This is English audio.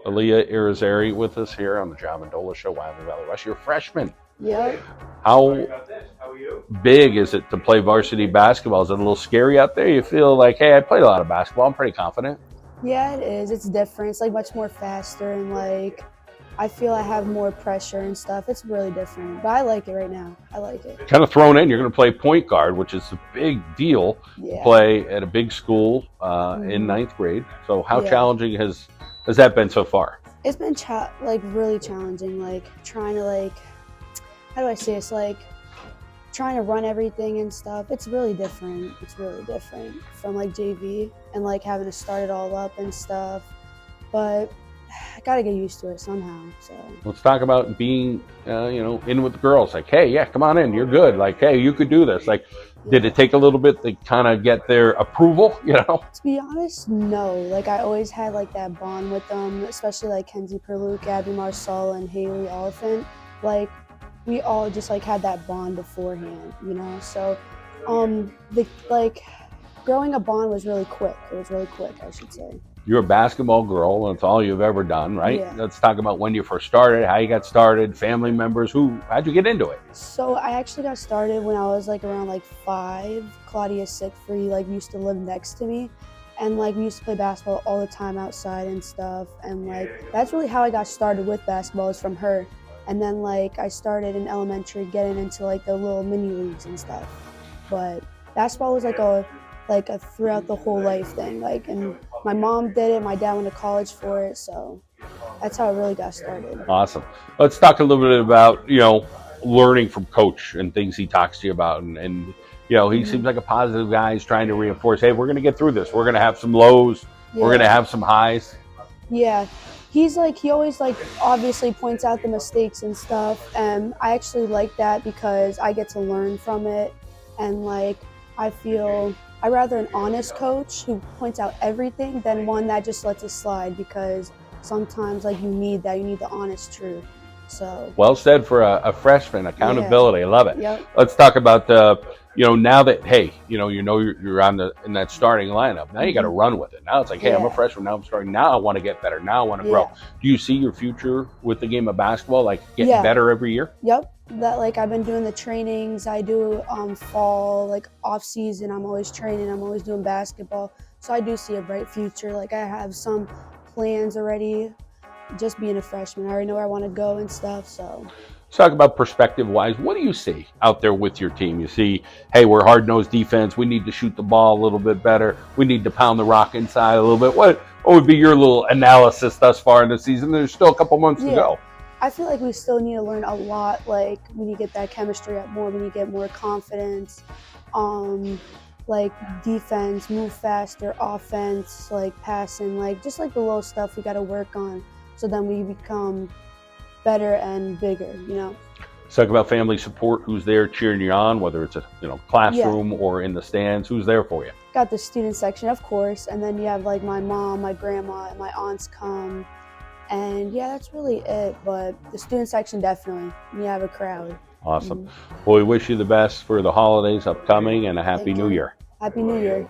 Thalia Irizarry with us here on the Mendola Show, Wyoming Valley West. You're a freshman. Yep. How big is it to play varsity basketball? Is it a little scary out there? You feel like, hey, I played a lot of basketball. I'm pretty confident. Yeah, it is. It's different. It's like much more faster and like I feel I have more pressure and stuff. It's really different. But I like it right now. I like it. Kind of thrown in. You're going to play point guard, which is a big deal to Yeah. play at a big school in ninth grade. So how challenging has that been so far? It's been like really challenging. Like trying to how do I say this? Like trying to run everything and stuff. It's really different. It's really different from like JV and like having to start it all up and stuff. But I gotta get used to it somehow. So let's talk about being, in with the girls. Like, hey, yeah, come on in. You're good. Like, hey, you could do this. Like, did it take a little bit to kind of get their approval? To be honest, no. Like, I always had like that bond with them, especially like Kenzie Perluke, Abby Marsala, and Haley Oliphant. Like, we all just like had that bond beforehand, So, growing a bond was really quick. It was really quick, I should say. You're a basketball girl, and it's all you've ever done, right? Yeah. Let's talk about when you first started, how you got started, family members. How'd you get into it? So I actually got started when I was like around like 5. Claudia Sickfried used to live next to me, and we used to play basketball all the time outside and stuff. And that's really how I got started with basketball, is from her. And then I started in elementary getting into the little mini leagues and stuff. But basketball was like a throughout the whole life thing. And my mom did it, my dad went to college for it, so that's how it really got started. Awesome. Let's talk a little bit about, learning from Coach and things he talks to you about. And he seems like a positive guy. He's trying to reinforce, hey, we're going to get through this. We're going to have some lows. Yeah. We're going to have some highs. Yeah. He always obviously points out the mistakes and stuff. And I actually like that because I get to learn from it. And I feel I'd rather an honest coach who points out everything than one that just lets it slide, because sometimes you need that. You need the honest truth. So well said for a freshman. Accountability. Yeah. I love it. Yep. Let's talk about now that, hey, you're in that starting lineup. Now you got to run with it. Now it's like, hey, I'm a freshman. Now I'm starting. Now I want to get better. Now I want to grow. Do you see your future with the game of basketball getting better every year? Yep. That I've been doing the trainings. I do fall off season. I'm always training. I'm always doing basketball. So I do see a bright future. I have some plans already. Just being a freshman, I already know where I want to go and stuff. So let's talk about perspective-wise. What do you see out there with your team? You see, hey, we're hard-nosed defense. We need to shoot the ball a little bit better. We need to pound the rock inside a little bit. What would be your little analysis thus far in the season? There's still a couple months to go. I feel we still need to learn a lot. We need to get that chemistry up more. We need to get more confidence. Defense, move faster, offense, passing, just the little stuff we got to work on. So then we become better and bigger, Let's talk about family support. Who's there cheering you on, whether it's a classroom or in the stands? Who's there for you? Got the student section, of course, and then you have my mom, my grandma, and my aunts come, and that's really it. But the student section, definitely, you have a crowd. Awesome. Well, we wish you the best for the holidays upcoming, and a happy New Year. Happy New Year.